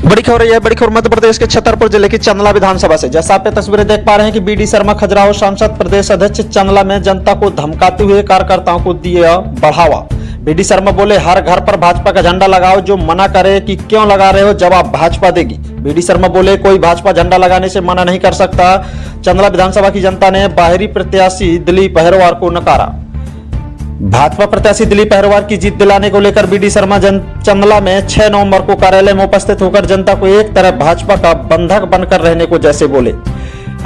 बड़ी खबर है, बड़ी खबर मध्य प्रदेश के छतरपुर जिले की चंदला विधानसभा से। जैसा आप तस्वीरें देख पा रहे हैं कि बीडी शर्मा खजुराहो सांसद प्रदेश अध्यक्ष चंदला में जनता को धमकाते हुए कार्यकर्ताओं को दिया बढ़ावा। बीडी शर्मा बोले, हर घर पर भाजपा का झंडा लगाओ, जो मना करे कि क्यों लगा रहे हो जवाब भाजपा देगी। बीडी शर्मा बोले, कोई भाजपा झंडा लगाने से मना नहीं कर सकता। चंदला विधानसभा की जनता ने बाहरी प्रत्याशी दिलीप अहिरवार को नकारा। भाजपा प्रत्याशी दिलीप अहिरवार की जीत दिलाने को लेकर बीडी शर्मा चंदला में 6 नवंबर को कार्यालय में उपस्थित होकर जनता को एक तरह भाजपा का बंधक बनकर रहने को जैसे बोले।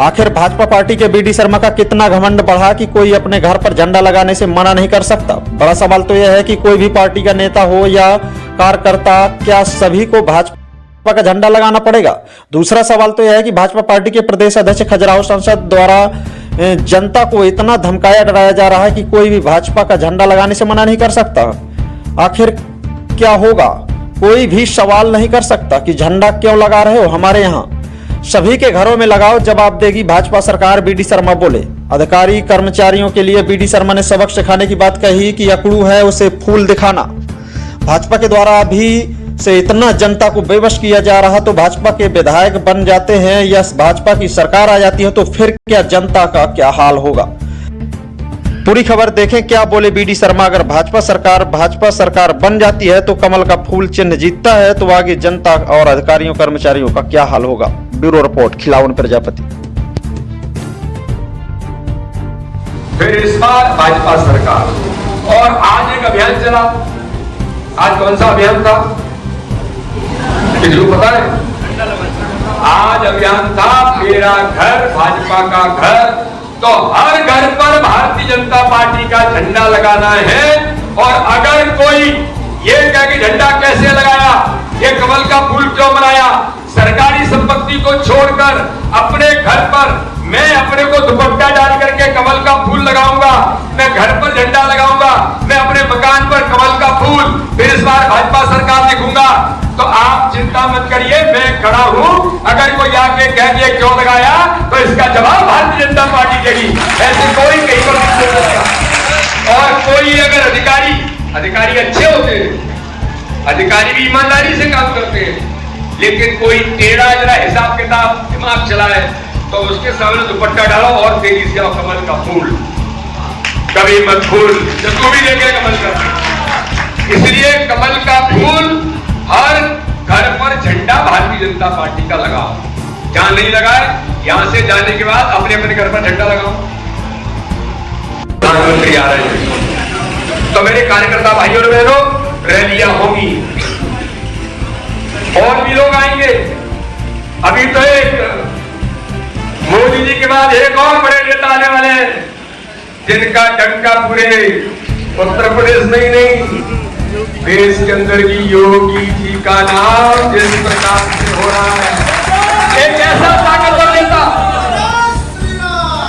आखिर भाजपा पार्टी के बीडी शर्मा का कितना घमंड बढ़ा कि कोई अपने घर पर झंडा लगाने से मना नहीं कर सकता। बड़ा सवाल तो यह है कि कोई भी पार्टी का नेता हो या कार्यकर्ता, क्या सभी को भाजपा का झंडा लगाना पड़ेगा? दूसरा सवाल तो यह है कि भाजपा पार्टी के प्रदेश अध्यक्ष खजुराहो सांसद द्वारा जनता को इतना धमकाया डराया जा रहा है कि कोई भी भाजपा का झंडा लगाने से मना नहीं कर सकता। आखिर क्या होगा? कोई भी सवाल नहीं कर सकता कि झंडा क्यों लगा रहे हो, हमारे यहाँ सभी के घरों में लगाओ, जवाब देगी भाजपा सरकार, बीडी शर्मा बोले। अधिकारी कर्मचारियों के लिए बीडी शर्मा ने सबक सिखाने की बात कही कि अकड़ू है उसे फूल दिखाना। भाजपा के द्वारा अभी से इतना जनता को बेबस किया जा रहा तो भाजपा के विधायक बन जाते हैं या भाजपा की सरकार आ जाती है तो फिर क्या जनता का क्या हाल होगा? पूरी खबर देखें क्या बोले बीडी शर्मा। अगर भाजपा सरकार बन जाती है तो कमल का फूल चिन्ह जीतता है तो आगे जनता और अधिकारियों कर्मचारियों का क्या हाल होगा? Bureau report, Khilawan Prajapati. फिर इस बार भाजपा सरकार और आज एक अभियान चला। आज कौन सा अभियान था किसी को पता है? आज अभियान था मेरा घर भाजपा का घर। तो हर घर पर भारतीय जनता पार्टी का झंडा लगाना है। और अगर कोई ये कहे कि झंडा कैसे लगाया, ये कमल का फूल क्यों बनाया, सरकारी संपत्ति को छोड़कर अपने घर पर मैं अपने को दुपट्टा डाल करके कमल का फूल लगाऊंगा, मैं घर पर झंडा लगाऊंगा, मैं अपने मकान पर कमल का फूल, फिर इस बार भाजपा सरकार दिखूंगा, तो आप चिंता मत करिए, मैं खड़ा हूं। अगर कोई आके कह दिए क्यों लगाया तो इसका जवाब भारतीय जनता पार्टी देगी। ऐसे कोई कहीं पर नहीं बोल सकता। और कोई अगर अधिकारी अच्छे होते हैं, अधिकारी भी ईमानदारी से काम करते हैं, लेकिन कोई टेढ़ा जरा हिसाब किताब दिमाग चलाए तो उसके सामने दुपट्टा डालो और तेजी से आओ कमल का फूल, कभी मत फूल, जब तू भी देखे कमल का। इसलिए कमल का फूल हर घर पर झंडा भारतीय जनता पार्टी का लगाओ। जहां नहीं लगाए यहां से जाने के बाद अपने अपने घर पर झंडा लगाओ। प्रधानमंत्री आ रहे हैं तो मेरे कार्यकर्ता भाइयों और बहनों, रैलियां होंगी और भी लोग आएंगे। अभी तो एक मोदी जी के बाद एक और बड़े नेता आने वाले हैं जिनका डंका पूरे उत्तर प्रदेश में ही नहीं देश के अंदर की योगी जी का नाम जिस प्रकार से हो रहा है, एक ऐसा ताकतवर नेता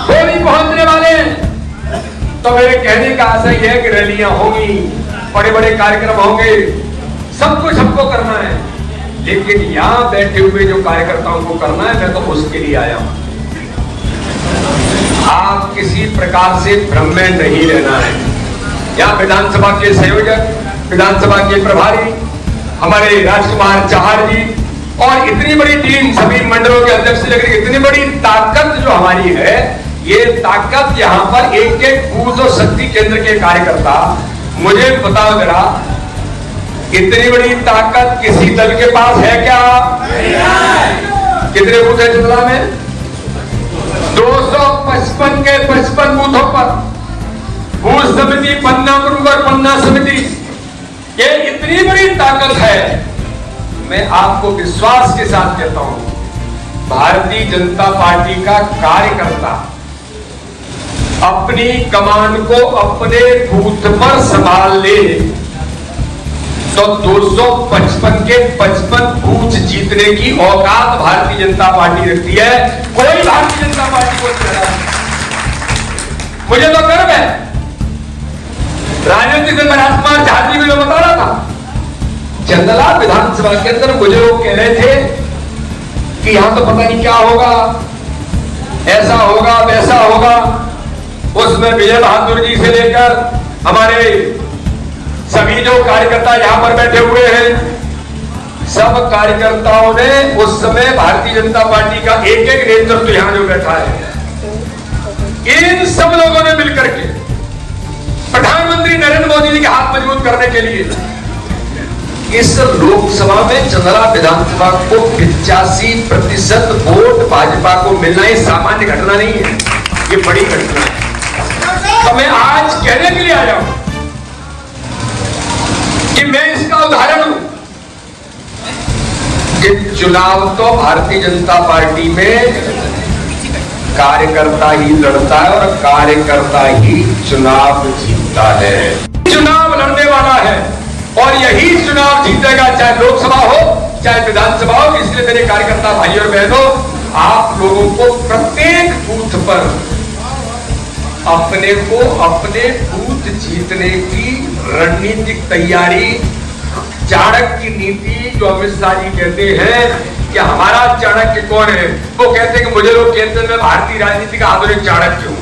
वो भी पहुंचने वाले हैं। तो मेरे कहने का आशय है कि रैलियां होंगी, बड़े बड़े कार्यक्रम होंगे, सब कुछ हमको करना है, लेकिन यहां बैठे हुए जो कार्यकर्ताओं को करना है, मैं तो उसके लिए आया हूं। आप किसी प्रकार से भ्रम में नहीं रहना है। यहाँ विधानसभा के संयोजक, विधानसभा के प्रभारी हमारे राजकुमार चाहर जी और इतनी बड़ी टीम, सभी मंडलों के अध्यक्ष लेकर इतनी बड़ी ताकत जो हमारी है, ये ताकत यहाँ पर एक एक बूथ और शक्ति केंद्र के कार्यकर्ता, मुझे बताओ जरा, इतनी बड़ी ताकत किसी दल के पास है क्या? कितने बूथ है चंदला में? 255 के 55 बूथों पर बूथ समिति, पन्ना ग्रुप और पन्ना समिति, ये इतनी बड़ी ताकत है। मैं आपको विश्वास के साथ कहता हूं, भारतीय जनता पार्टी का कार्यकर्ता अपनी कमान को अपने बूथ पर संभाल ले तो 255 के 55 बूथ जीतने की औकात भारतीय जनता पार्टी रखती है। कोई भारतीय जनता पार्टी को नहीं। मुझे तो गर्व है। राजनीतिक में राजकुमार झाजी भी जो बता रहा था, चंदला विधानसभा के अंदर मुझे लोग कह रहे थे कि यहां तो पता नहीं क्या होगा, ऐसा होगा वैसा होगा। उसमें विजय बहादुर जी से लेकर हमारे सभी जो कार्यकर्ता यहां पर बैठे हुए हैं, सब कार्यकर्ताओं ने उस समय भारतीय जनता पार्टी का एक एक नेतृत्व यहां जो बैठा है, इन सब लोगों ने मिलकर के प्रधानमंत्री नरेंद्र मोदी जी के हाथ मजबूत करने के लिए इस लोकसभा में चंदला विधानसभा को 85% वोट भाजपा को मिलना ये सामान्य घटना नहीं है, ये बड़ी घटना है। तो मैं आज कहने के लिए आया हूं कि मैं इसका उदाहरण हूं कि चुनाव तो भारतीय जनता पार्टी में कार्यकर्ता ही लड़ता है और कार्यकर्ता ही चुनाव जीतता है। चुनाव लड़ने वाला है और यही चुनाव जीतेगा, चाहे लोकसभा हो चाहे विधानसभा हो। इसलिए मेरे कार्यकर्ता भाई और बहनों, आप लोगों को प्रत्येक बूथ पर अपने को अपने बूथ जीतने की रणनीतिक तैयारी, चाणक्य नीति जो अमित शाह जी कहते हैं कि हमारा चाणक्य कौन है, वो कहते हैं कि मुझे लोग कहते हैं मैं भारतीय राजनीति का आधुनिक चाणक्य हूं।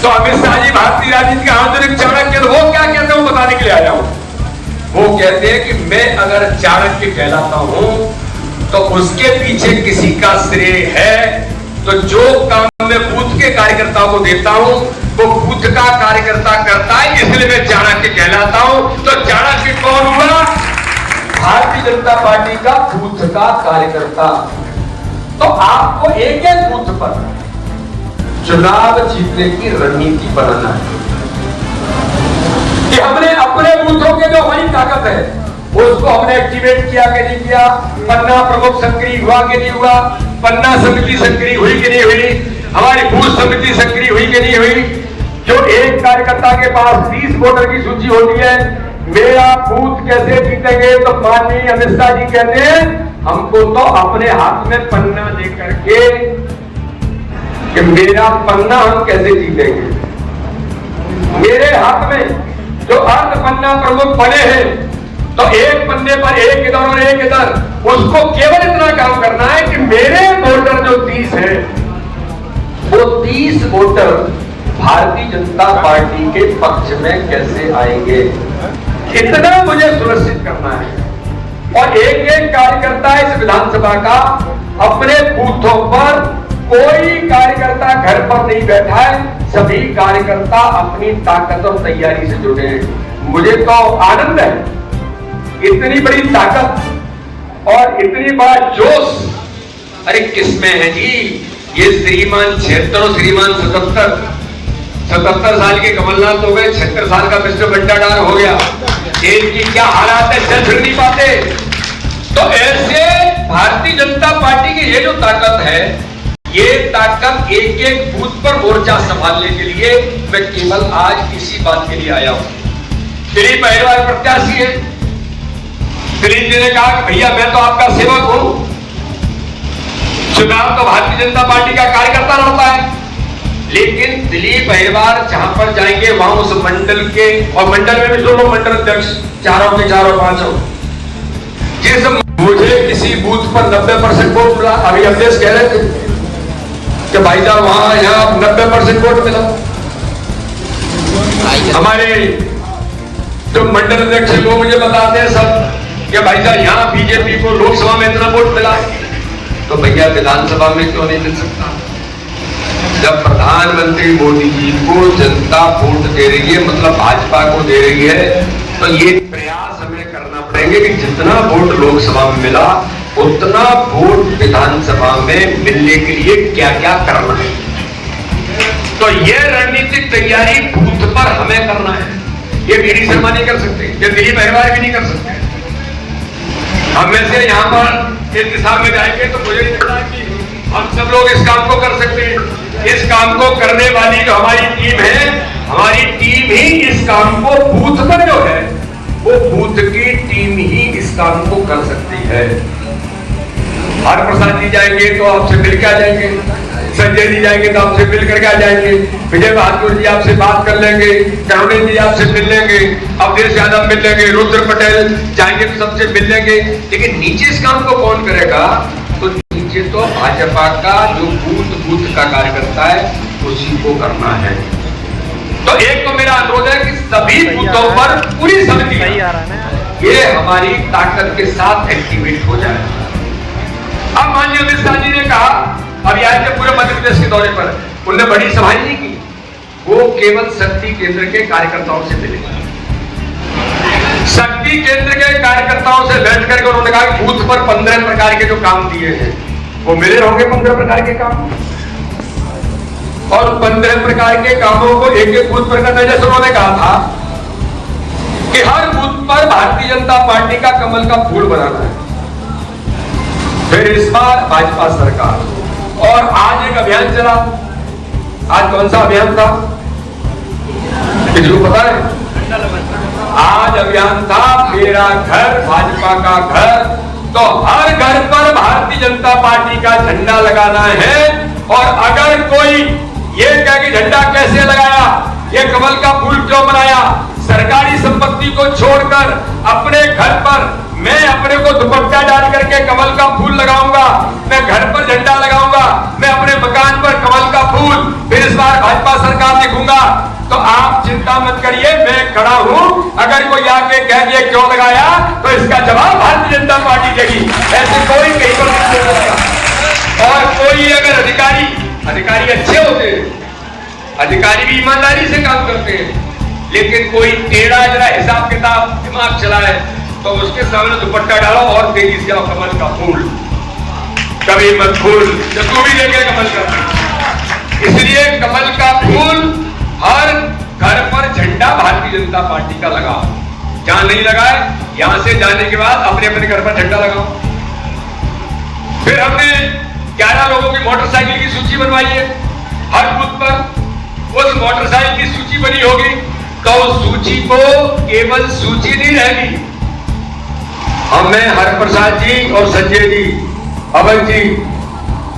तो अमित शाह जी भारतीय राजनीति का आधुनिक चाणक्य, तो वो क्या कहते हैं वो बताने के लिए आया हूं। वो कहते हैं कि मैं अगर चाणक्य कहलाता हूं तो उसके पीछे किसी का श्रेय है, तो जो काम मैं बूथ के कार्यकर्ताओं को देता हूं वो बूथ का कार्यकर्ता करता है, इसलिए मैं चाणक्य कहलाता हूं। तो चाणक्य कौन हुआ? भारतीय जनता पार्टी का बूथ का कार्यकर्ता। तो आपको एक एक बूथ पर चुनाव जीतने की रणनीति बनाना है कि हमने अपने बूथों के जो हमारी ताकत है उसको हमने एक्टिवेट किया कि नहीं किया, पन्ना प्रमुख सक्रिय हुआ कि नहीं हुआ, पन्ना समिति सक्रिय हुई कि नहीं हुई, हमारी बूथ समिति सक्रिय हुई कि नहीं हुई। जो एक कार्यकर्ता के पास 30 वोटर की सूची होती है, मेरा बूथ कैसे जीतेंगे? तो माननीय अमित शाह जी कहते हैं हमको तो अपने हाथ में पन्ना लेकर के कि मेरा पन्ना हम कैसे जीतेंगे। मेरे हाथ में जो अर्ध पन्ना प्रमुख बने हैं, तो एक पन्ने पर एक इधर और एक इधर, उसको केवल इतना काम करना है कि मेरे वोटर जो 30 है वो 30 वोटर भारतीय जनता पार्टी के पक्ष में कैसे आएंगे, इतना मुझे सुनिश्चित करना है। और एक एक कार्यकर्ता इस विधानसभा का अपने बूथों पर, कोई कार्यकर्ता घर पर नहीं बैठा है, सभी कार्यकर्ता अपनी ताकत और तैयारी से जुड़े हैं। मुझे तो आनंद है, इतनी बड़ी ताकत और इतनी बड़ा जोश अरे किसमें है जी। ये श्रीमान 76 और श्रीमान 77 साल के कमलनाथ हो गए, 76 साल का मिस्टर बंटाडार हो गया। देश की क्या हालात है, चल फिर नहीं पाते। तो ऐसे भारतीय जनता पार्टी की ये जो ताकत है, ये ताकत एक एक बूथ पर मोर्चा संभालने के लिए मैं केवल आज इसी बात के लिए आया हूं। दिलीप अहिरवार प्रत्याशी है। दिलीप जी ने कहा कि भैया मैं तो आपका सेवक हूं, चुनाव तो भारतीय जनता पार्टी का कार्यकर्ता लड़ता है, लेकिन दिलीप अहिरवार जहां पर जाएंगे वहां उस मंडल के, और मंडल में भी दोनों मंडल अध्यक्ष चारों के चारों पांचों, जिस मुझे किसी बूथ पर 90% वोट मिला, अभी अध्यक्ष कह रहे थे कि भाई साहब वहां यहां 90% वोट मिला। हमारे जो मंडल अध्यक्ष वो मुझे बताते हैं सब कि भाई साहब यहां बीजेपी को लोकसभा में इतना वोट मिला, तो भैया विधानसभा में क्यों नहीं मिल सकता? जब प्रधानमंत्री मोदी जी को जनता वोट दे रही है, मतलब भाजपा को दे रही है, तो ये प्रयास हमें करना पड़ेंगे कि जितना वोट लोकसभा में मिला उतना वोट विधानसभा में मिलने के लिए क्या क्या करना है। तो ये रणनीतिक तैयारी बूथ पर हमें करना है। ये वीडी शर्मा नहीं कर सकते, ये दिलीप अहिरवार भी नहीं कर सकते। हम में से यहाँ पर इस दिशा में जाएंगे तो मुझे नहीं लगता कि हम सब लोग इस काम को कर सकते हैं। इस काम को करने वाली जो हमारी टीम है, हमारी टीम ही इस काम को बूथ पर जो है वो बूथ की टीम ही इस काम को कर सकती है। हर प्रसाद जी जाएंगे तो आपसे मिलकर आ जाएंगे, संजय जी जाएंगे तो आपसे मिल करके आ जाएंगे, विजय बहादुर जी आपसे बात कर लेंगे, जावड़ेकर जी आपसे मिल लेंगे, अवधेश यादव मिल लेंगे, रुद्र पटेल जाएंगे तो सबसे मिल लेंगे। लेकिन नीचे इस काम को कौन करेगा? तो नीचे तो भाजपा का जो बूथ का कार्यकर्ता है उसी को करना है। तो एक तो मेरा अनुरोध है कि सभी बूथों पर पूरी समिति ये हमारी ताकत के साथ एक्टिवेट हो जाए। अब माननीय अमित शाह जी ने कहा, अभी आए थे पूरे मध्य प्रदेश के दौरे पर, उन्होंने बड़ी सभाएं नहीं की, वो केवल शक्ति केंद्र के कार्यकर्ताओं से मिले। शक्ति केंद्र के कार्यकर्ताओं से बैठ करके उन्होंने कहा कि बूथ पर 15 प्रकार के जो काम दिए हैं वो मिले होंगे 15 प्रकार के काम, और 15 प्रकार के कामों को एक एक बूथ पर करना। जैसे उन्होंने कहा था कि हर बूथ पर भारतीय जनता पार्टी का कमल का फूल बनाना है। फिर इस बार भाजपा सरकार, और आज एक अभियान चला। आज कौन सा अभियान था किसी को पता है? आज अभियान था मेरा घर भाजपा का घर। तो हर घर पर भारतीय जनता पार्टी का झंडा लगाना है, और अगर कोई ये कहे कि झंडा कैसे लगाया, ये कमल का फूल क्यों बनाया, सरकारी संपत्ति को छोड़कर अपने घर पर मैं अपने को दुपट्टा डाल करके कमल का फूल लगाऊंगा, मैं घर पर झंडा लगाऊंगा, मैं अपने मकान पर कमल का फूल, फिर इस बार भाजपा सरकार दिखूंगा, तो आप चिंता मत करिए, मैं खड़ा हूं। अगर कोई आके कह दिए क्यों लगाया, तो इसका जवाब भारतीय जनता पार्टी देगी। ऐसे कोई कहीं पर नहीं बोलेगा। और कोई अगर अधिकारी अच्छे होते हैं, अधिकारी भी ईमानदारी से काम करते हैं, लेकिन कोई टेढ़ा जरा हिसाब किताब दिमाग चलाए तो उसके सामने दुपट्टा डालो और तेजी से आओ कमल का फूल, कभी मत फूल, जब तू भी देखे कमल का फूल। इसलिए कमल का फूल हर घर पर झंडा भारतीय जनता पार्टी का लगाओ। जहां नहीं लगाए, यहां से जाने के बाद अपने अपने घर पर झंडा लगाओ। फिर हमने 11 लोगों की मोटरसाइकिल की सूची बनवाई है। हर बूथ पर उस मोटरसाइकिल की सूची बनी होगी, तो उस सूची को केवल सूची नहीं रहेगी। हमें हरप्रसाद जी और संजय जी, अभय जी,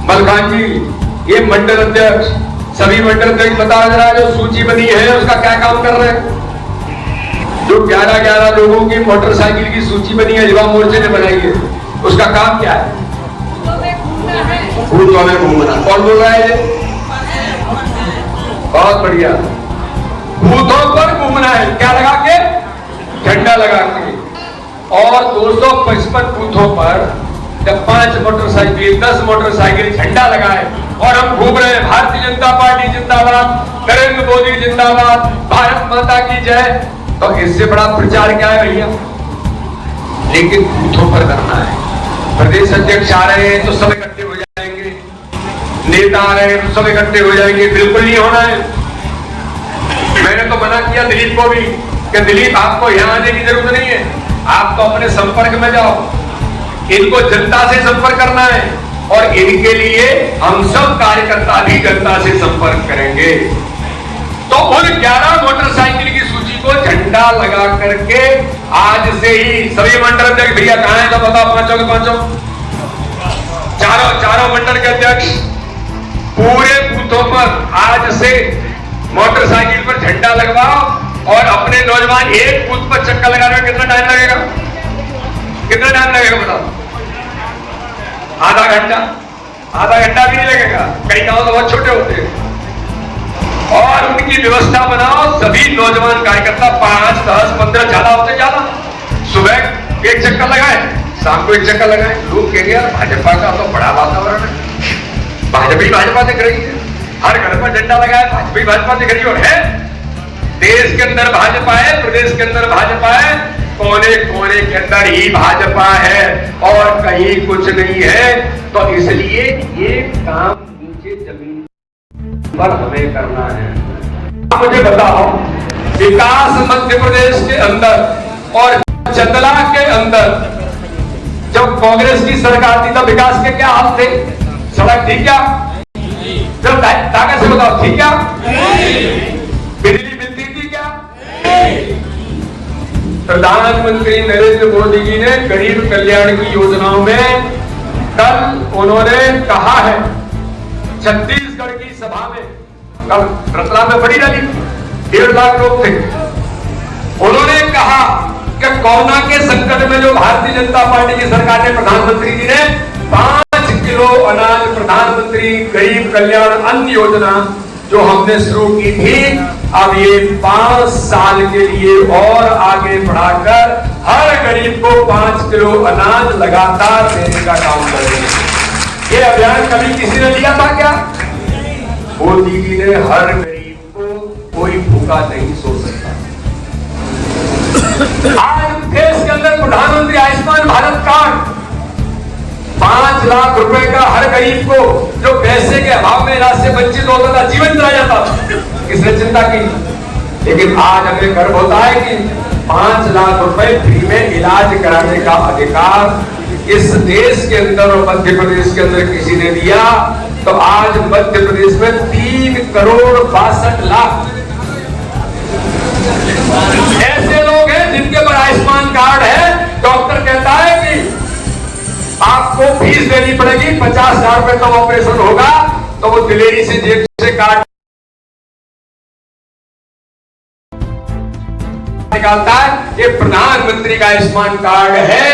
मलखान जी, ये मंडल अध्यक्ष, सभी मंडल अध्यक्ष बता रहा, जो सूची बनी है उसका क्या काम कर रहे हैं? जो 11 लोगों की मोटरसाइकिल की सूची बनी है, युवा मोर्चे ने बनाई है, उसका काम क्या है? बूथों में घूमना। कौन बोल रहा है ये? बहुत बढ़िया, बूथों पर घूमना है। क्या लगा के? झंडा लगा के। और 255 बूथों पर जब 5 मोटरसाइकिल 10 मोटरसाइकिल झंडा लगाए और हम घूम रहे हैं, भारतीय जनता पार्टी जिंदाबाद, नरेंद्र मोदी जिंदाबाद, भारत माता की जय, तो इससे बड़ा प्रचार क्या है भैया? लेकिन बूथों पर करना है। प्रदेश अध्यक्ष आ रहे हैं तो सब इकट्ठे हो जाएंगे, नेता आ रहे हैं तो सब इकट्ठे हो जाएंगे, बिल्कुल नहीं होना है। मैंने तो मना किया दिलीप को भी कि दिलीप आपको यहां आने की जरूरत नहीं है, आप तो अपने संपर्क में जाओ। इनको जनता से संपर्क करना है, और इनके लिए हम सब कार्यकर्ता भी जनता से संपर्क करेंगे। तो उन 11 मोटरसाइकिल की सूची को झंडा लगा करके आज से ही सभी मंडल अध्यक्ष, भैया कहां है तो बताओ, पांचों चारों मंडल के अध्यक्ष पूरे बूथों पर आज से मोटरसाइकिल पर झंडा लगवाओ, और अपने नौजवान एक बूथ पर चक्कर लगाने में कितना टाइम लगेगा? कितना टाइम लगेगा बताओ? आधा घंटा भी नहीं लगेगा। कई गांव तो बहुत छोटे होते हैं। और उनकी व्यवस्था बनाओ, सभी नौजवान कार्यकर्ता 5, 10, 15, ज्यादा होते ज्यादा, सुबह एक चक्कर लगाए, शाम को एक चक्कर लगाए। लोग कहेंगे भाजपा का तो बड़ा वातावरण है, भाजपा दिख रही है, हर घर पर झंडा लगाया, भाजपा दिख रही है। देश के अंदर भाजपा है, प्रदेश के अंदर भाजपा है, कोने कोने के अंदर ही भाजपा है और कहीं कुछ नहीं है। तो इसलिए ये काम नीचे जमीन पर हमें करना है। मुझे बताओ, विकास मध्य प्रदेश के अंदर और चंदला के अंदर जब कांग्रेस की सरकार थी, तब विकास के क्या हाल थे? सड़क थी क्या? जब ताकत से बताओ, ठीक क्या? बिजली मिलती थी क्या? प्रधानमंत्री नरेंद्र मोदी जी ने गरीब कल्याण की योजनाओं में कल उन्होंने कहा है, छत्तीसगढ़ की सभा में, कल रतलाम में बड़ी रैली, 1.5 लाख लोग थे। उन्होंने कहा कि कोरोना के संकट में जो भारतीय जनता पार्टी की सरकार ने, प्रधानमंत्री जी ने 5 किलो अनाज प्रधानमंत्री गरीब कल्याण अन्न योजना जो हमने शुरू की थी, अब ये 5 साल के लिए और आगे बढ़ाकर हर गरीब को 5 किलो अनाज लगातार देने का काम करेंगे। ये अभियान कभी किसी ने लिया था क्या? मोदी जी ने हर गरीब को, कोई भूखा नहीं सो सकता। आज देश के अंदर प्रधानमंत्री आयुष्मान भारत कार्ड 5 लाख रुपए का हर गरीब को, जो पैसे के अभाव में इलाज से वंचित होता था, जीवन चला जाता था, किसने चिंता की? लेकिन आज हमें गर्व होता है कि 5 लाख रुपए फ्री में इलाज कराने का अधिकार इस देश के अंदर और मध्य प्रदेश के अंदर किसी ने दिया। तो आज मध्य प्रदेश में 3 करोड़ 62 लाख ऐसे लोग हैं जिनके पर आयुष्मान कार्ड है। डॉक्टर कहता है कि आपको फीस देनी पड़ेगी, 50,000 रुपए का ऑपरेशन होगा, तो वो दिलेरी से जेब से कार्ड निकालता है। ये प्रधानमंत्री का आयुष्मान कार्ड है,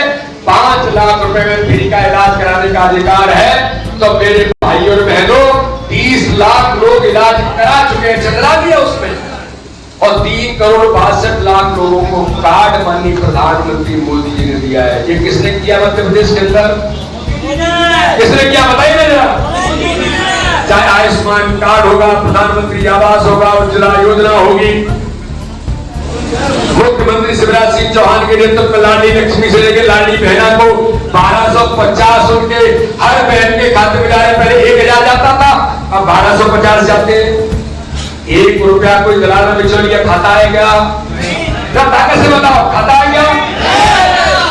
5 लाख रुपए में फ्री का इलाज कराने का अधिकार है। तो मेरे भाइयों और बहनों, 30 लाख लोग इलाज करा चुके हैं, चंद्रा दिया उसमें, और 3 करोड़ 62 लाख लोगों को कार्ड माननीय प्रधानमंत्री मोदी जी ने दिया है। ये किसने किया मध्य प्रदेश के अंदर? किसने किया बताइए ना जरा। चाहे आयुष्मान कार्ड होगा, प्रधानमंत्री आवास होगा, उज्ज्वला योजना होगी, मुख्यमंत्री शिवराज सिंह चौहान के नेतृत्व में लाडली लक्ष्मी से लेकर लाडली बहना को 1250 उनके हर बहन के खाते में जा रहे। पहले 1000 जाता था, अब 1250 जाते हैं। 1 रुपया कोई दलाल में बिचौलिया खाता है क्या? ताकत से बताओ, खाता है क्या?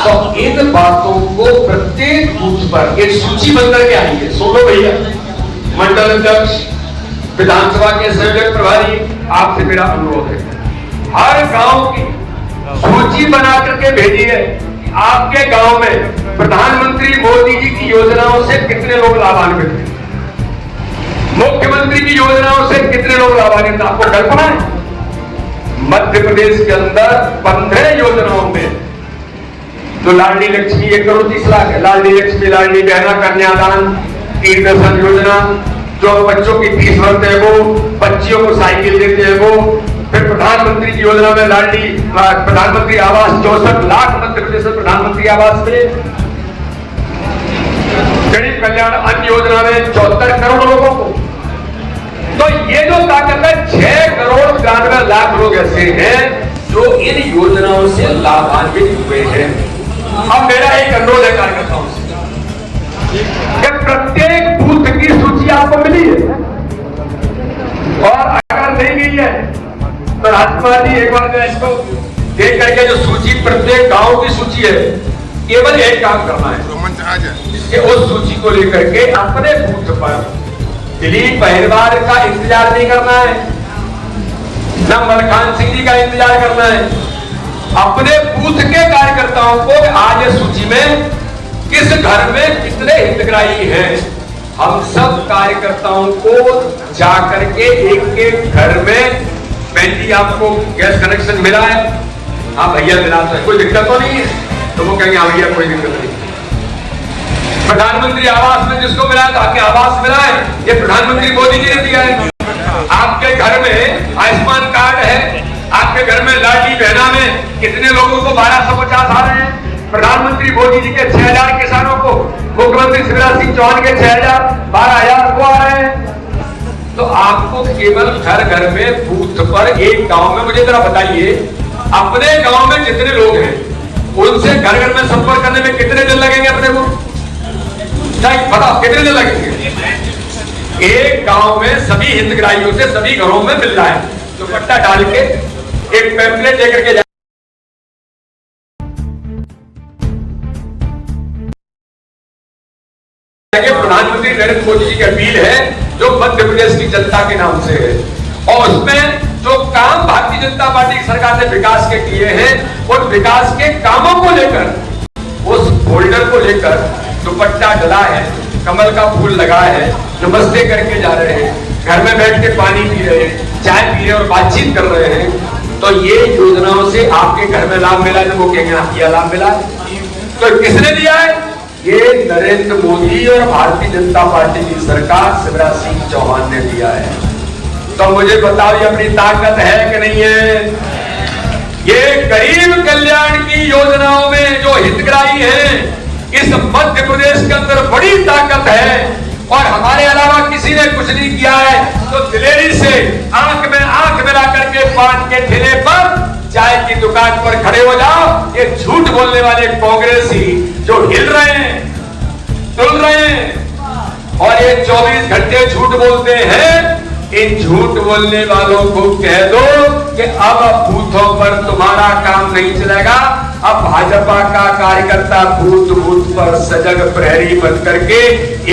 तो इन बातों को प्रत्येक बूथ पर एक सूची बनकर के आई है। सुनो भैया, मंडल अध्यक्ष, विधानसभा के संयोजक प्रभारी, आपसे मेरा अनुरोध है, हर गांव की सूची बना करके भेजिए। आपके गांव में प्रधानमंत्री मोदी जी की योजनाओं से कितने लोग लाभान्वित हैं, मुख्यमंत्री की योजनाओं से कितने लोग लाभान्वित? आपको कल्पना है? मध्य प्रदेश के अंदर 15 योजनाओं में तो लाडली लक्ष्मी 1 करोड़ 30 लाख है, लाडली लक्ष्मी, लाडली बहना, कन्यादान, तीर्थदर्शन योजना, जो बच्चों की फीस भरते हैं वो, बच्चियों को साइकिल देते हैं वो, फिर प्रधानमंत्री की योजना में लाडली प्रधानमंत्री आवास 64 लाख मध्य प्रदेश में प्रधानमंत्री आवास में, गरीब कल्याण अन्न योजना में 74 करोड़ लोगों को। तो ये जो ताकत है, 6 करोड़ 93 लाख लोग ऐसे हैं जो इन योजनाओं से लाभान्वित हुए हैं। अब मेरा एक अनुरोध है कार्यकर्ताओं से कि प्रत्येक बूथ की सूची आपको मिली है, और अगर नहीं मिली है तो राजकुमार जी एक बार इसको देख करके जो सूची, प्रत्येक गांव की सूची है, केवल एक काम करना है कि उस सूची को लेकर के अपने बूथ पर दिलीप बहिरवार का इंतजार नहीं करना है, न मलखान सिंह जी का इंतजार करना है। अपने बूथ के कार्यकर्ताओं को आज इस सूची में किस घर में कितने हितग्राही हैं, हम सब कार्यकर्ताओं को जाकर के एक एक घर में, बहन जी आपको गैस कनेक्शन मिला है? हाँ भैया मिला तो है, कोई दिक्कत तो नहीं है? तो वो कहेंगे हाँ भैया कोई दिक्कत नहीं। प्रधानमंत्री आवास में जिसको मिला है, आपके आवास मिला है, ये प्रधानमंत्री मोदी जी ने दिया है। आपके घर में आयुष्मान कार्ड है, आपके घर में लाडली बहना में कितने लोगों को 1250 आ रहे हैं? प्रधानमंत्री मोदी जी के 6000 किसानों को, मुख्यमंत्री शिवराज सिंह चौहान के 6000, 12000 को आ रहे हैं। तो आपको केवल घर घर में, बूथ पर, एक गांव में, मुझे जरा बताइए, अपने गांव में जितने लोग हैं उनसे घर घर में संपर्क करने में कितने दिन लगेंगे अपने को? बताओ कितने दिन लगेंगे? एक गांव में सभी हितग्राहियों से सभी घरों में मिल रहा है, दुपट्टा डाल के एक पैम्पलेट लेकर के प्रधानमंत्री नरेंद्र मोदी जी की अपील है जो मध्य प्रदेश की जनता के नाम से है, और उसमें जो काम भारतीय जनता पार्टी की सरकार ने विकास के किए हैं, उन विकास के कामों को लेकर, उस फोल्डर को लेकर दुपट्टा डला है, कमल का फूल लगा है, नमस्ते करके जा रहे हैं, घर में बैठ के पानी पी रहे हैं, चाय पी रहे हैं और बातचीत कर रहे हैं। तो ये योजनाओं से आपके घर में लाभ मिला है, वो कहेंगे यह लाभ मिला है। तो किसने दिया है? ये नरेंद्र मोदी और भारतीय जनता पार्टी की सरकार, शिवराज सिंह चौहान ने दिया है। तो मुझे बताओ ये अपनी ताकत है कि नहीं है? ये गरीब कल्याण की योजनाओं में जो हितग्राही हैं, इस मध्य प्रदेश के अंदर बड़ी ताकत है और हमारे अलावा किसी ने कुछ नहीं किया है। तो दिलेरी से आंख में आंख मिला करके पान के ठेले पर, चाय की दुकान पर खड़े हो जाओ। ये झूठ बोलने वाले कांग्रेसी जो हिल रहे हैं, तुल रहे हैं और ये 24 घंटे झूठ बोलते हैं, इन झूठ बोलने वालों को कह दो कि अब बूथों पर तुम्हारा काम नहीं चलेगा। अब भाजपा का कार्यकर्ता बूथ बूथ पर सजग प्रहरी बन करके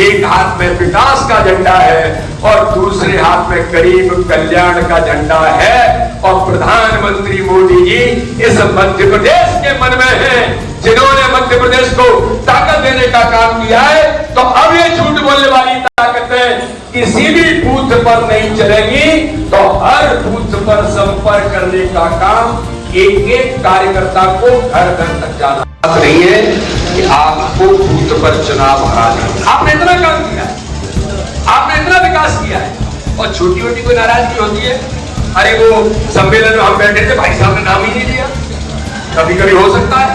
एक हाथ में विकास का झंडा है और दूसरे हाथ में गरीब कल्याण का झंडा है। और प्रधानमंत्री मोदी जी इस मध्य प्रदेश के मन में हैं, जिन्होंने मध्य प्रदेश को ताकत देने का काम किया है। तो अब ये झूठ बोलने वाली ताकतें किसी भी बूथ पर नहीं चलेगी। तो हर बूथ पर संपर्क करने का काम एक एक कार्यकर्ता को घर घर तक जाना बात नहीं है कि आपको बूथ पर चुनाव हराना। आपने इतना काम किया है, आपने इतना विकास किया है और छोटी मोटी कोई नाराजगी होती है। अरे वो सम्मेलन में हम बैठे थे, भाई साहब ने नाम ही नहीं दिया। कभी कभी हो सकता है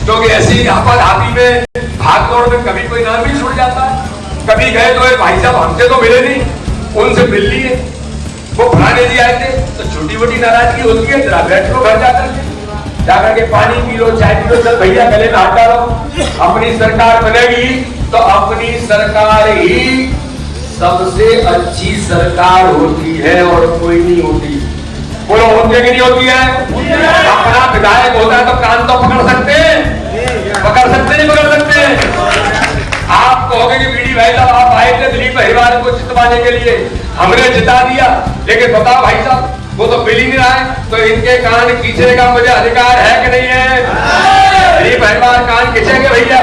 क्योंकि ऐसी आपाधापी में भाग दौड़ में कभी कोई नाम ही छूट जाता है। कभी गए तो भाई साहब हमसे तो मिले नहीं, उनसे मिल लिए, वो फलाने जी आए थे। तो छोटी मोटी नाराजगी होती है, जरा बैठ लो घर जाकर के पानी पी लो, चाय पी लो, चल भैया गले में हाथ डालो। अपनी सरकार बनेगी तो अपनी सरकार ही सबसे अच्छी सरकार होती है और कोई नहीं होती। बोलो होती है कि नहीं होती है? अपना विधायक होता है तो कान तो पकड़ सकते हैं, पकड़ सकते नहीं पकड़ सकते। आप कहोगे कि बीडी भाई साहब आप आए थे दिलीप अहिरवार को जितवाने के लिए, हमने जिता दिया, लेकिन बताओ भाई साहब वो तो मिल ही नहीं रहा है। तो इनके कान खींचने का मुझे अधिकार है कि नहीं है? दिलीप अहिरवार कान खींचेंगे भैया।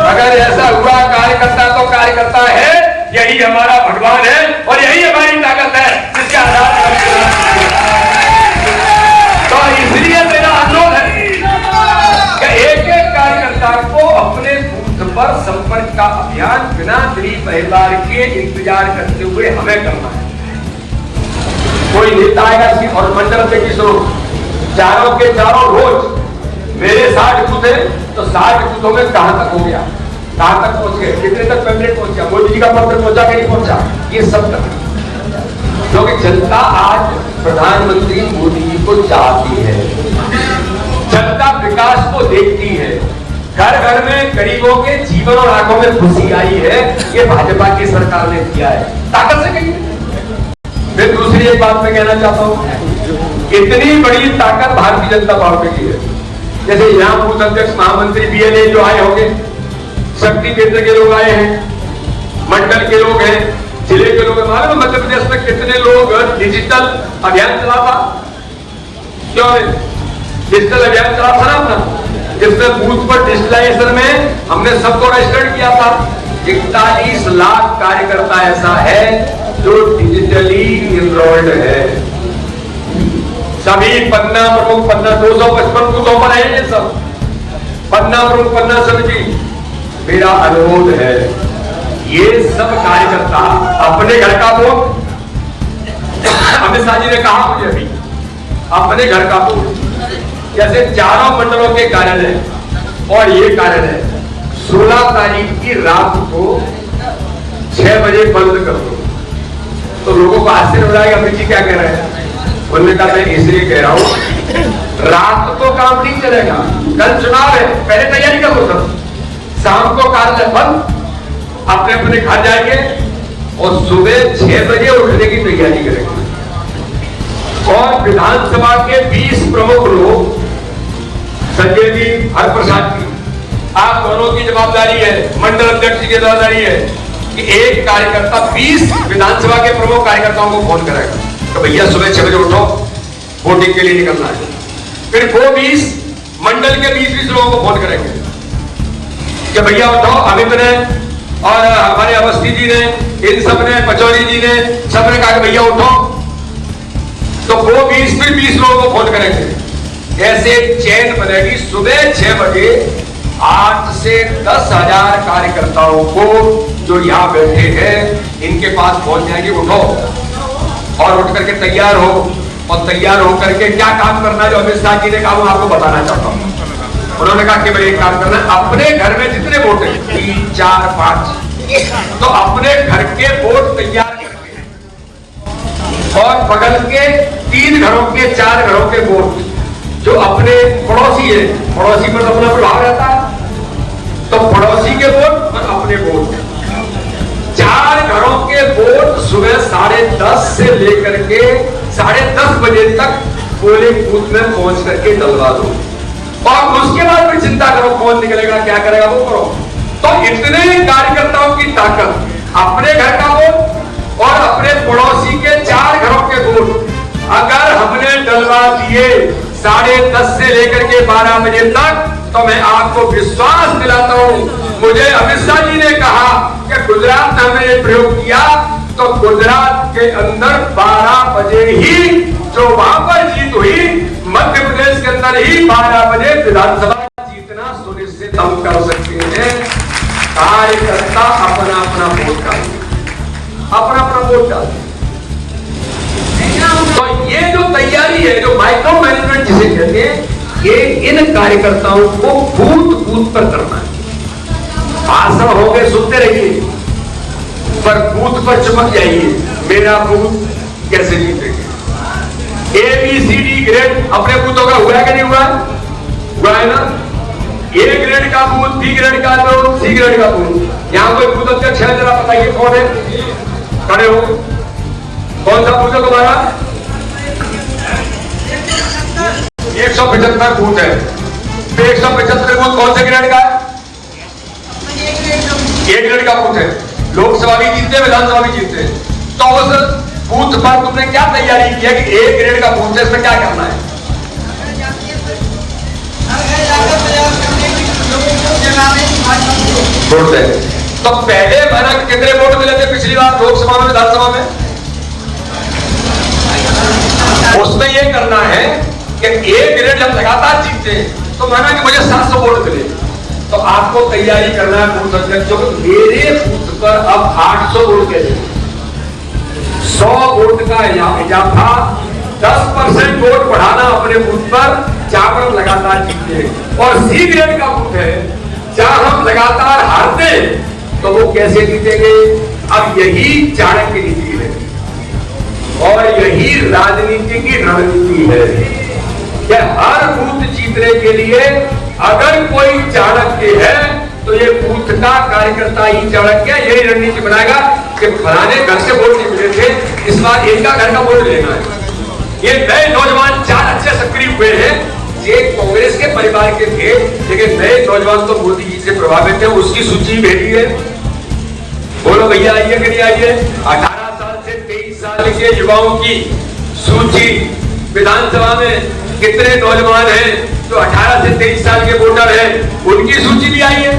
अगर ऐसा हुआ कार्यकर्ता तो कार्यकर्ता है, यही हमारा भगवान है और यही हमारी ताकत है जिसके आधार पर। तो इसलिए मेरा अनुरोध है कि एक एक कार्यकर्ता को अपने बूथ पर संपर्क का अभियान बिना दिलीप अहिरवार के इंतजार करते हुए हमें करना है। कोई नेता आएगा और मंडल अध्यक्ष सुनो, चारों के चारों रोज मेरे 60 बूथ है तो 60 बूथों में कहां तक हो गया, कहां तक पहुंच गए, कितने तक पैम्फलेट पहुंचा, मोदी जी का पत्र पहुंचा कि नहीं पहुंचा, ये सब तक। क्योंकि जनता आज प्रधानमंत्री मोदी जी को चाहती है, जनता विकास को देखती है, घर घर में गरीबों के जीवन और आंखों में खुशी आई है, ये भाजपा की सरकार ने किया है, ताकत से कही। फिर दूसरी एक बात मैं कहना चाहता हूं, इतनी बड़ी ताकत भारतीय जनता पार्टी की है। जैसे यहाँ बूथ अध्यक्ष महामंत्री बीएलए जो आए होंगे, शक्ति केंद्र के लोग आए हैं, मंडल के लोग हैं, जिले के लोग हैं। मालूम मध्य प्रदेश में कितने लोग डिजिटल अभियान चला था? क्यों डिजिटल अभियान चला था ना अपना, जिसमें बूथ पर डिजिटलाइजेशन में हमने सबको रजिस्टर्ड किया था। 41 लाख कार्यकर्ता ऐसा है जो डिजिटली इनरोल्ड है। सभी पन्ना प्रमुख, पन्ना 255 बूथों पर है ये सब, पन्ना प्रमुख, पन्ना समिति। मेरा अनुरोध है ये सब कार्यकर्ता अपने घर का वोट, अमित शाह जी ने कहा मुझे अभी, अपने घर का वोट, जैसे चारों मंडलों के कार्यालय और ये कार्यालय 16 तारीख की रात को 6 बजे बंद कर दो। तो लोगों को आश्चर्य हो जाएगा, अमित जी क्या कह रहे हैं? उन्होंने कहा मैं इसलिए कह रहा हूं, रात को काम नहीं चलेगा, कल चुनाव है, पहले तैयारी कर लो सब। शाम को कार्यालय बंद, अपने अपने घर जाएंगे और सुबह 6 बजे उठने की तैयारी करेंगे। और विधानसभा के 20 प्रमुख लोग, संजय जी, हरप्रसाद जी, आप दोनों की जवाबदारी है, मंडल अध्यक्ष की जवाबदारी है कि एक कार्यकर्ता 20 विधानसभा के प्रमुख कार्यकर्ताओं को फोन करेगा तो भैया सुबह 6 बजे उठो, वोटिंग के लिए निकलना है। फिर वो 20 मंडल के 20 लोगों को फोन करेंगे कि भैया उठो, अमित ने और हमारे अवस्थी जी ने, इन सब ने, पचौरी जी ने, सबने कहा कि भैया उठो। तो वो 20 फिर 20 लोगों को फोन करेंगे। ऐसे चैन बनेगी। सुबह 6 बजे 8 से 10,000 कार्यकर्ताओं को जो यहाँ बैठे हैं इनके पास पहुंच जाएंगे, उठो और उठ करके तैयार हो और तैयार होकर के क्या काम करना है जो अमित शाह जी ने कहा वो आपको बताना चाहता हूं। उन्होंने कहा कि भाई एक काम करना, अपने घर में जितने वोट हैं 3, 4, 5, तो अपने घर के वोट तैयार करके और बगल के 3 घरों के 4 घरों के वोट जो अपने पड़ोसी है, पड़ोसी पर अपना प्रभाव रहता है, तो पड़ोसी के वोट और अपने वोट 4 घरों के वोट सुबह 10:30 से लेकर के 10:30 बजे तक पोलिंग बूथ में पहुंच करके डलवा दो और उसके बाद फिर चिंता करो कौन निकलेगा क्या करेगा वो करो। तो इतने कार्यकर्ताओं की ताकत, अपने घर का वोट और अपने पड़ोसी के 4 घरों के वोट अगर हमने डलवा दिए 10:30 से लेकर के 12 बजे तक, तो मैं आपको विश्वास दिलाता हूं, मुझे अमित शाह जी ने कहा कि गुजरात में हमने ये प्रयोग किया तो गुजरात के अंदर 12 बजे ही जो वहां पर जीत हुई, मध्य प्रदेश के अंदर ही 12 बजे विधानसभा जीतना सुनिश्चित हम कर सकते हैं। कार्यकर्ता अपना अपना वोट डालेंगे, अपना अपना वोट डालेंगे। तो ये जो तैयारी है, जो माइक्रो मैनेजमेंट जिसे कहते हैं, ये इन कार्यकर्ताओं को बूथ बूथ पर करना है। भाषण हो गए सुनते रहिए, पर बूथ पर चमक जाइए, मेरा बूथ कैसे जीतेंगे। ABCD ग्रेड अपने बूथों का हुआ है कि नहीं हुआ? हुआ है ना। A ग्रेड का बूथ, B ग्रेड का बूथ, C ग्रेड का बूथ। यहाँ कोई बूथ अध्यक्ष है, जरा बताइए कौन है? खड़े हो, कौन सा बूथ है तुम्हारा? 175 बूथ है। 175 बूथ कौन से ग्रेड का है? A ग्रेड का बूथ है। लोकसभा भी जीतते हैं, विधानसभा भी जीतते हैं। तो उस बूथ पर तुमने क्या तैयारी की है कि A ग्रेड का बूथ है, इसमें क्या करना है? वोट दे। तो पहले मैंने कितने वोट मिले थे पिछली बार लोकसभा में, विधानसभा में? उसमें यह करना है कि A ग्रेड जब लगातार जीतते हैं तो माना कि मुझे 700 वोट मिले, तो आपको तैयारी करना है बूथ अध्यक्षों को, मेरे बूथ पर अब 800 वोट कैसे, 100 वोट का इजाफा, 10% वोट बढ़ाना अपने बूथ पर जहां पर लगातार जीतते हैं। और C ग्रेड का बूथ है जहां हम लगातार हारते हैं, तो वो कैसे जीतेंगे? अब यही चाणक्य नीति है और यही राजनीति की रणनीति है कि हर बूथ जीतने के लिए अगर कोई चाणक्य है तो ये बूथ का कार्यकर्ता ही चाणक्य, यही रणनीति बनाएगा कि फलाने घर से वोट नहीं मिले थे, इस बार इनका घर का वोट लेना है। ये नए नौजवान 4 अच्छे सक्रिय हुए हैं, ये कांग्रेस के परिवार के थे, लेकिन नए नौजवान तो मोदी जी से प्रभावित है, उसकी सूची भेजी है। बोलो भैया आइए कि नहीं आइए? 18 साल से 23 साल के युवाओं की सूची, विधानसभा में कितने नौजवान हैं जो 18 से 23 साल के वोटर हैं, उनकी सूची भी आई है।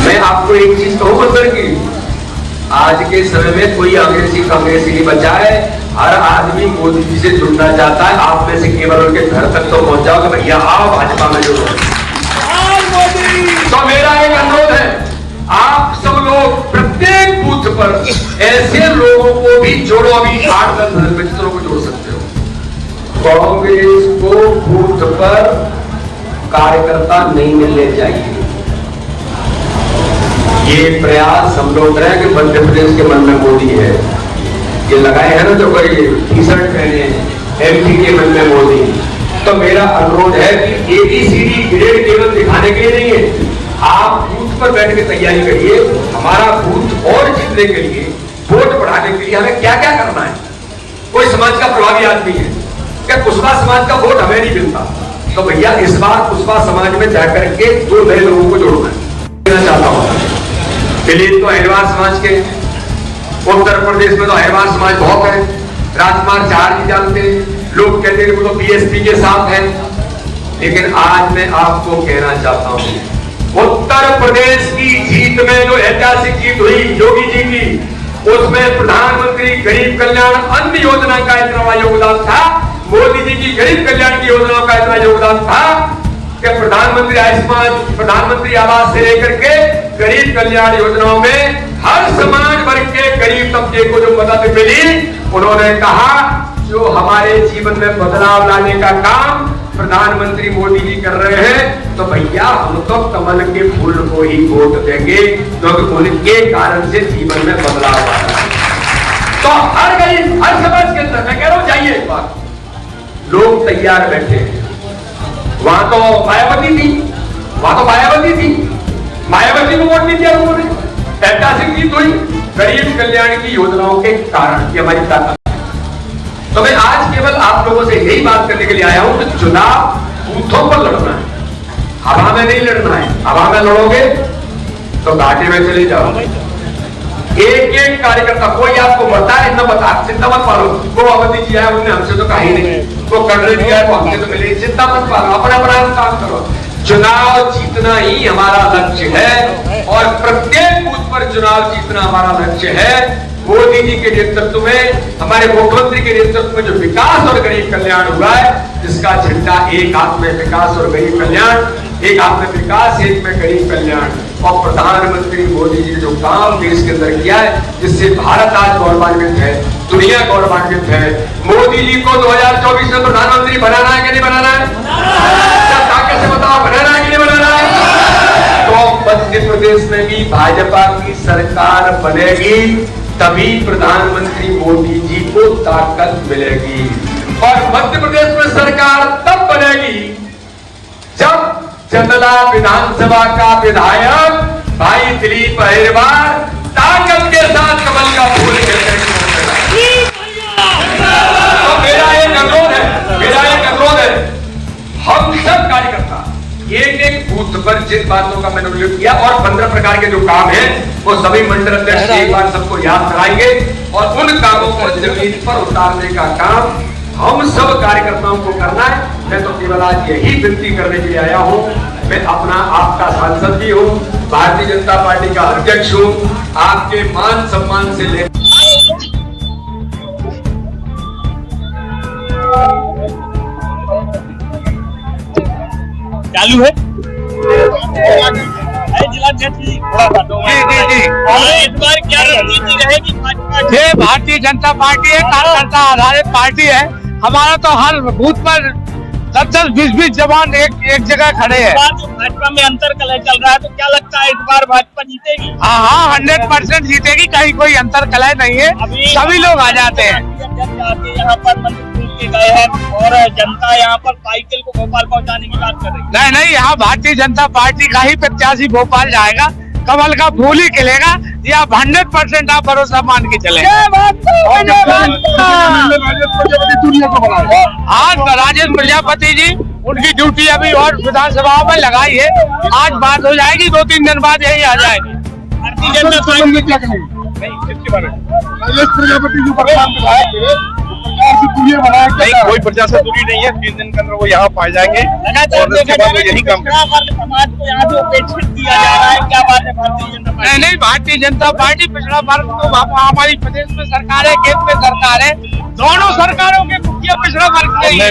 मैं आपको एक चीज कहूं सर की आज के समय में कोई अंग्रेजी कांग्रेसी नहीं बचा है, हर आदमी मोदी जी से जुड़ना चाहता है। आप में से केवल उनके घर तक तो पहुंचाओ कि भैया आओ भाजपा में जुड़ो। तो मेरा एक अनुरोध है, आप सब लोग प्रत्येक बूथ पर ऐसे लोगों को भी जोड़ो, अभी 8-10 मित्रों को जोड़ सकते हो। कांग्रेस को बूथ पर कार्यकर्ता नहीं मिलने चाहिए। ये प्रयास हम लोग करें कि मध्य प्रदेश के मन में मोदी है, ये लगाए हैं ना जो कोई टी-शर्ट पहने MP के मन में मोदी। तो मेरा अनुरोध है कि ABCD ग्रेड केवल दिखाने के लिए नहीं है, आप बूथ पर बैठ के तैयारी करिए। हमारा बूथ और जीतने के लिए, वोट बढ़ाने के लिए हमें क्या क्या करना है। कोई समाज का प्रभावी आदमी है क्या, कुशवाहा समाज का वोट हमें नहीं मिलता, तो भैया इस बार कुशवाहा समाज में जाकर के 2 नए लोगों को जोड़ना है। चाहता हूं दिल्ली तो अहिरवार समाज के, उत्तर प्रदेश में तो अहिरवार समाज बहुत है, राजकुमार चार जी जानते हैं, लोग कहते हैं वो तो BSP के साथ है। लेकिन आज मैं आपको कहना चाहता हूं, उत्तर प्रदेश की जीत में जो ऐतिहासिक जीत हुई योगी जी की, उसमें प्रधानमंत्री गरीब कल्याण अन्न योजना का इतना बड़ा योगदान था, मोदी जी की गरीब कल्याण की योजनाओं का इतना योगदान था कि प्रधानमंत्री आयुष्मान, प्रधानमंत्री आवास से लेकर के गरीब कल्याण योजनाओं में हर समाज वर्ग के गरीब तबके को जो मदद मिली, उन्होंने कहा जो हमारे जीवन में बदलाव लाने का काम प्रधानमंत्री मोदी जी कर रहे हैं, तो भैया हम तो कमल के फूल को ही वोट देंगे, क्योंकि उनके कारण से जीवन में बदलाव आ रहा है। तो हर गरीब, हर समाज के अंदर मैं कह रहा हूं, जाइए एक बार, लोग तैयार बैठे हैं। वहां तो मायावती थी, मायावती को वोट नहीं दिया लोगों ने, ऐतिहासिक जीत हुई गरीब कल्याण की योजनाओं के कारण, ये हमारी ताकत। तो मैं आज केवल आप लोगों से यही बात करने के लिए आया हूं कि चुनाव बूथों पर लड़ना है, हवा में नहीं लड़ना है। हवा में लड़ोगे तो घाटे में चले जाओ। एक एक कार्यकर्ता, कोई आपको बताए न बता, चिंता मत पालो। वो अवधि जी है, उन्होंने हमसे तो कही नहीं, वो कटरे जी है, वो हमसे तो मिले, चिंता मत पालो, अपना काम करो। चुनाव जीतना ही हमारा लक्ष्य है और प्रत्येक बूथ पर चुनाव जीतना हमारा लक्ष्य है। मोदी जी के नेतृत्व में, हमारे मुख्यमंत्री के नेतृत्व में जो विकास और गरीब कल्याण हुआ है, जिसका झंडा एक हाथ में विकास और गरीब कल्याण, एक हाथ में विकास, एक में गरीब कल्याण, और प्रधानमंत्री मोदी जी ने जो काम देश के अंदर किया है, जिससे भारत आज गौरवान्वित है, दुनिया गौरवान्वित है। मोदी जी को 2024 में प्रधानमंत्री बनाना है कि नहीं बनाना है? ताकत से बताओ, बनाना है कि नहीं बनाना है? तो मध्य प्रदेश में भी भाजपा की सरकार बनेगी, तभी प्रधानमंत्री मोदी जी को ताकत मिलेगी। और मध्य प्रदेश में सरकार तब बनेगी जब चंदला विधानसभा का विधायक भाई दिलीप अहिरवार ताकत के साथ कमल का फूल खेलने की तो मेरा एक अनुरोध है, हम सब कार्यकर्ता एक एक बूथ पर जिन बातों का मैंने उल्लेख किया और 15 प्रकार के जो काम हैं, वो सभी मंडल अध्यक्ष एक बार सबको याद कराएंगे और उन कामों को जमीन पर उतारने का काम हम सब कार्यकर्ताओं को करना है। मैं तो केवल आज यही विनती करने के लिए आया हूं। मैं अपना आपका सांसद भी हूं, भारतीय जनता पार्टी का अध्यक्ष हूं, आपके मान सम्मान से ले चालू है जिलाध्यक्ष जी। इस बार क्या रणनीति रहेगी भाजपा की? ये भारतीय जनता पार्टी है, कार्यकर्ता आधारित पार्टी है। हमारा तो हर बूथ पर 10-10, 20-20 जवान एक जगह खड़े हैं। जो भाजपा में अंतर कलह चल रहा है, तो क्या लगता है इस बार भाजपा जीतेगी? हाँ, 100% जीतेगी, कहीं कोई अंतर कलह नहीं है, सभी लोग आ जाते हैं। यहाँ पर मंदिर के गए हैं और जनता यहाँ पर साइकिल को भोपाल पहुँचाने की बात कर रही है। नहीं, यहाँ भारतीय जनता पार्टी का ही प्रत्याशी भोपाल जाएगा, कमल का फूल ही खिलेगा, ये आप 100% आप भरोसा मान के चले। आज राजेश प्रजापति जी, उनकी ड्यूटी अभी और विधानसभा में लगाई है, आज बात हो जाएगी, 2-3 दिन बाद यही आ जाएगी। भारतीय जनता पार्टी क्या करेंगे? राजेश प्रजापति जो नहीं, कोई प्रजा से दूरी नहीं है, 3 दिन के अंदर वो यहाँ पाए जाएंगे और उसके बाद वो यही काम करेंगे। समाज को यहाँ जो अपेक्षित किया जा रहा है, क्या बात है भारतीय जनता पार्टी? नहीं, भारतीय जनता पार्टी पिछड़ा वर्ग तो हमारी प्रदेश में सरकार है, केंद्र में सरकार है, दोनों सरकारों के मुखिया पिछड़ा वर्ग नहीं है।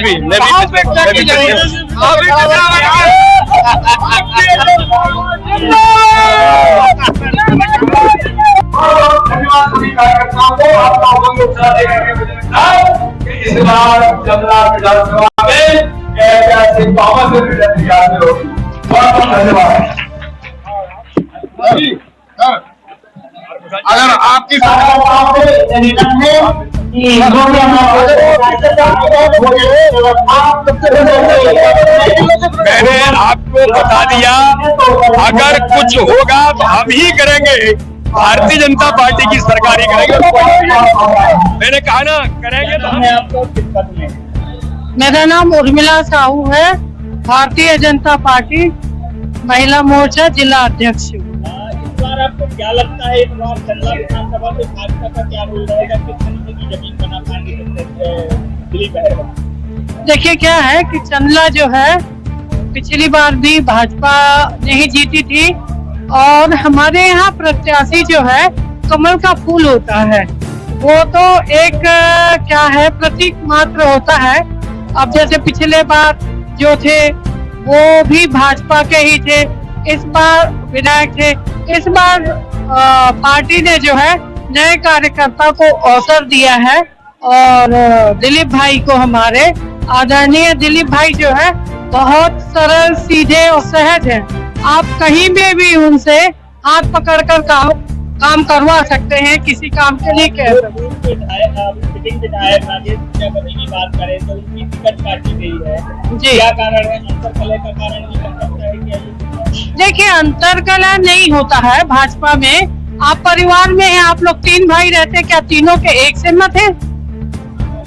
धन्यवाद सभी कार्यकर्ताओं को, आपका इस बार चंदला विधानसभा में ऐतिहासिक बहुमत से विजय हासिल होगी। बहुत बहुत धन्यवाद। अगर आपकी मैंने आपको बता दिया, अगर कुछ होगा तो हम ही करेंगे, भारतीय जनता पार्टी की सरकार ही करेंगे। मैंने कहा ना, करेंगे तो हम। मेरा नाम उर्मिला साहू है, भारतीय जनता पार्टी महिला मोर्चा जिला अध्यक्ष। इस बार आपको क्या लगता है, इस बार चंदला विधानसभा में भाजपा का क्या रोल रहेगा, किस तरीके की जमीन बना पाएंगे दिलीप अहिरवार? देखिए क्या है कि चंदला जो है पिछली बार भी भाजपा नहीं जीती थी और हमारे यहाँ प्रत्याशी जो है कमल का फूल होता है, वो तो एक क्या है प्रतीक मात्र होता है। अब जैसे पिछले बार जो थे वो भी भाजपा के ही थे, इस बार विधायक थे, इस बार पार्टी ने जो है नए कार्यकर्ता को अवसर दिया है और दिलीप भाई को, हमारे आदरणीय दिलीप भाई जो है बहुत सरल, सीधे और सहज हैं। आप कहीं भी उनसे हाथ पकड़कर काम करवा सकते हैं, किसी काम के लिए कह सकते हैं। सिटिंग विधायक राजेश प्रजापति की बात करें तो उनकी टिकट काटी गई है जी। क्या कारण है? अंतरकलह का कारण भी बन सकता है क्या ये? देखिए, अंतरकलह नहीं होता है भाजपा में। आप परिवार में हैं, आप लोग 3 भाई रहते, क्या तीनों के एक से मत है?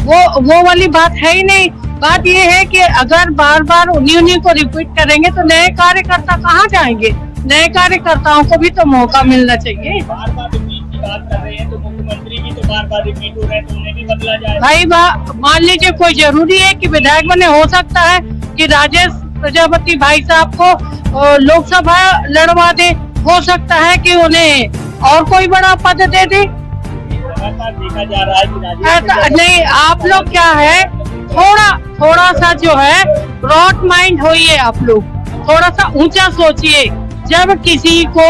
वो वाली बात है ही नहीं। बात ये है कि अगर बार बार उन्हीं को रिपीट करेंगे तो नए कार्यकर्ता कहाँ जाएंगे? नए कार्यकर्ताओं को भी तो मौका मिलना चाहिए। बार बार रिपीट की बात कर रहे हैं तो मुख्यमंत्री भी तो बार बार रिपीट हो रहे हैं, तो उन्हें भी बदला जाए। भाई मान लीजिए कोई जरूरी है कि विधायक बने, हो सकता है कि राजेश प्रजापति भाई साहब को लोकसभा लड़वा दे, हो सकता है कि उन्हें और कोई बड़ा पद दे दे। लगातार देखा जा रहा है कि राजेश नहीं, आप लोग क्या है, थोड़ा सा जो है ब्रॉड माइंड होइए। आप लोग थोड़ा सा ऊंचा सोचिए। जब किसी को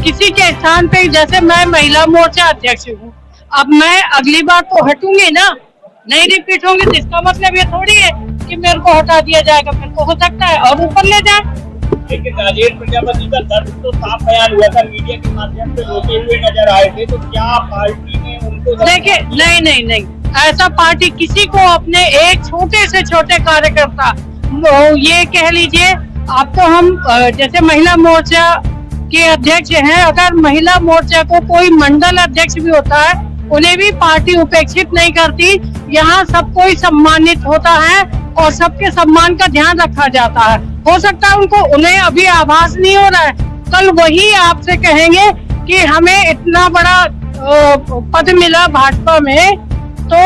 किसी के स्थान पे, जैसे मैं महिला मोर्चा अध्यक्ष हूँ, अब मैं अगली बार तो हटूंगी ना, नहीं रिपीट होंगी, तो इसका मतलब ये थोड़ी है कि मेरे को हटा दिया जाएगा। मेरे को हो सकता है और ऊपर ले जाए। लेकिन राजेश प्रजापति का दर्द तो साफ बयान हुआ था, मीडिया के माध्यम से रोते हुए नजर आए थे, तो क्या पार्टी ने उनको? देखिए, नहीं, ऐसा पार्टी किसी को अपने एक छोटे से छोटे कार्यकर्ता, ये कह लीजिए आपको, हम जैसे महिला मोर्चा के अध्यक्ष हैं, अगर महिला मोर्चा को कोई मंडल अध्यक्ष भी होता है, उन्हें भी पार्टी उपेक्षित नहीं करती। यहाँ सब कोई सम्मानित होता है और सबके सम्मान का ध्यान रखा जाता है। हो सकता है उन्हें अभी आभास नहीं हो रहा है, कल वही आपसे कहेंगे कि हमें इतना बड़ा पद मिला भाजपा में, तो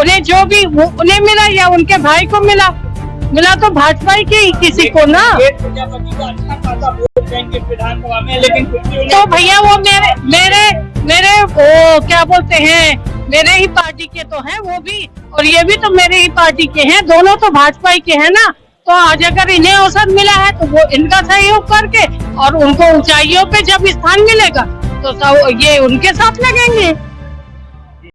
उन्हें जो भी उन्हें मिला या उनके भाई को मिला तो भाजपा ही की किसी को ना। प्रजापति का अच्छा खासा वोट बैंक विधानसभा में, लेकिन तो भैया वो मेरे वो क्या बोलते हैं, मेरे ही पार्टी के तो हैं वो भी, और ये भी तो मेरे ही पार्टी के हैं, दोनों तो भाजपा ही के हैं ना। तो आज अगर इन्हें अवसर मिला है तो वो इनका सहयोग करके, और उनको ऊंचाइयों पे जब स्थान मिलेगा तो ये उनके साथ लगेंगे।